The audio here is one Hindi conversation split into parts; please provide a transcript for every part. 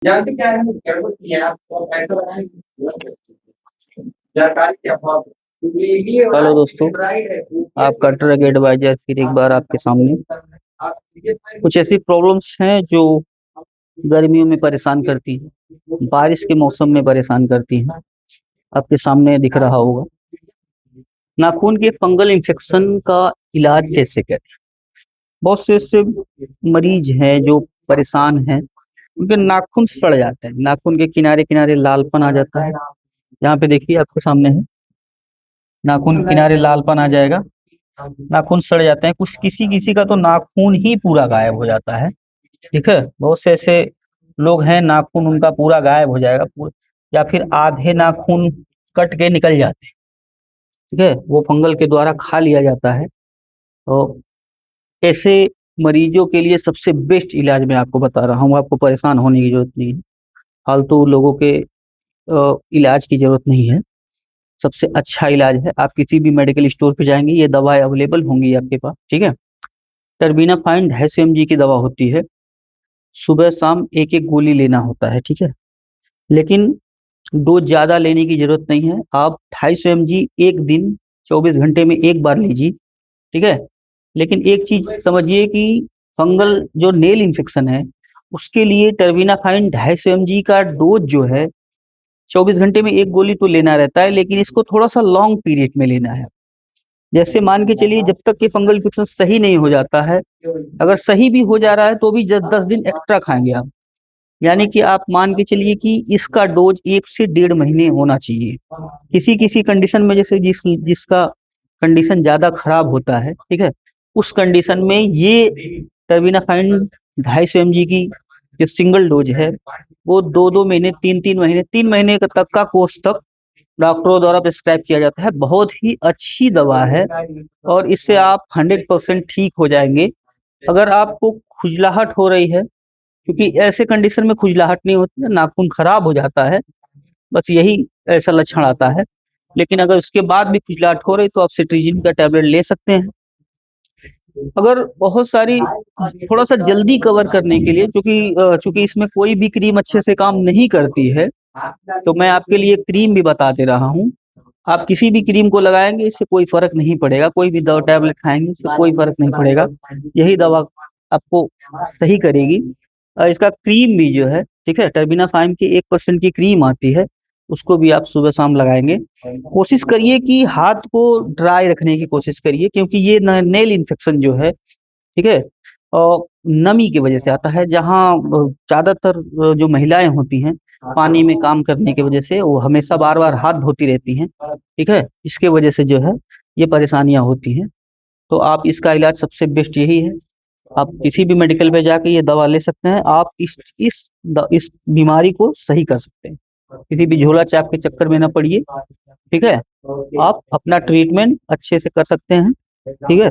जानते क्या है, जरूरत नहीं है आपको पैसा लगाने की जानकारी के अभाव हेलो दोस्तों, आपका ट्रक एडवाइजर फिर एक बार आपके सामने। कुछ ऐसी प्रॉब्लम्स हैं जो गर्मियों में परेशान करती हैं, बारिश के मौसम में परेशान करती हैं। आपके सामने दिख रहा होगा। नाखून के फंगल इन्फेक्शन का इलाज कैसे करें। बहुत से ऐसे मरीज हैं जो परेशान हैं, उनके नाखून सड़ जाते हैं, नाखून के किनारे किनारे लालपन आ जाता है। यहाँ पे देखिए आपके सामने है, नाखून किनारे लालपन आ जाएगा, नाखून सड़ जाते हैं। कुछ किसी किसी का तो नाखून ही पूरा गायब हो जाता है। ठीक है, बहुत से ऐसे लोग हैं नाखून उनका पूरा गायब हो जाएगा, या फिर आधे नाखून कट के निकल जाते हैं। ठीक है, वो फंगल के द्वारा खा लिया जाता है। तो ऐसे मरीजों के लिए सबसे बेस्ट इलाज मैं आपको बता रहा हूँ। आपको परेशान होने की जरूरत नहीं है, फालतू लोगों के इलाज की जरूरत नहीं है। सबसे अच्छा इलाज है, आप किसी भी मेडिकल स्टोर पे जाएंगे, ये दवाएं अवेलेबल होंगी आपके पास। ठीक है, टर्बिनाफाइन 250 mg की दवा होती है। सुबह शाम एक एक गोली लेना होता है। ठीक है, लेकिन डोज ज्यादा लेने की जरूरत नहीं है। आप 250 mg एक दिन 24 घंटे में एक बार लीजिए। ठीक है, लेकिन एक चीज समझिए कि फंगल जो नेल इन्फेक्शन है, उसके लिए टर्बिनाफाइन 250 mg का डोज जो है 24 घंटे में एक गोली तो लेना रहता है, लेकिन इसको थोड़ा सा लॉन्ग पीरियड में लेना है। जैसे मान के चलिए, जब तक कि फंगल इन्फेक्शन सही नहीं हो जाता है, अगर सही भी हो जा रहा है तो भी 10 दिन एक्स्ट्रा खाएंगे आप। यानी कि आप मान के चलिए कि इसका डोज 1 से 1.5 महीने होना चाहिए। किसी किसी कंडीशन में, जैसे जिसका कंडीशन ज्यादा खराब होता है, ठीक है, उस कंडीशन में ये टर्बिनाफाइन 250 mg की जो सिंगल डोज है, वो 2-2 महीने, 3-3 महीने, 3 महीने तक का कोर्स तक डॉक्टरों द्वारा प्रिस्क्राइब किया जाता है। बहुत ही अच्छी दवा है और इससे आप 100% ठीक हो जाएंगे। अगर आपको खुजलाहट हो रही है, क्योंकि ऐसे कंडीशन में खुजलाहट नहीं होती है, नाखून खराब हो जाता है, बस यही ऐसा लक्षण आता है। लेकिन अगर उसके बाद भी खुजलाहट हो रही तो आप सिट्रीजिन का टैबलेट ले सकते हैं। अगर बहुत सारी, थोड़ा सा जल्दी कवर करने के लिए, चूंकि इसमें कोई भी क्रीम अच्छे से काम नहीं करती है, तो मैं आपके लिए क्रीम भी बता दे रहा हूँ। आप किसी भी क्रीम को लगाएंगे, इससे कोई फर्क नहीं पड़ेगा। कोई भी दवा टैबलेट खाएंगे, इससे कोई फर्क नहीं पड़ेगा। यही दवा आपको सही करेगी। इसका क्रीम भी जो है, ठीक है, टर्बिनाफाइन की 1% की क्रीम आती है, उसको भी आप सुबह शाम लगाएंगे। कोशिश करिए कि हाथ को ड्राई रखने की कोशिश करिए, क्योंकि ये नेल इन्फेक्शन जो है, ठीक है, और नमी की वजह से आता है। जहाँ ज्यादातर जो महिलाएं होती हैं, पानी में काम करने की वजह से वो हमेशा बार बार हाथ धोती रहती हैं। ठीक है, इसके वजह से जो है ये परेशानियां होती हैं। तो आप इसका इलाज सबसे बेस्ट यही है। आप किसी भी मेडिकल पे जाके ये दवा ले सकते हैं। आप इस बीमारी को सही कर सकते हैं। किसी भी झोला छाप के चक्कर में ना पड़िए। ठीक है, आप अपना ट्रीटमेंट अच्छे से कर सकते हैं। ठीक है,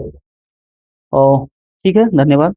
और ठीक है, धन्यवाद।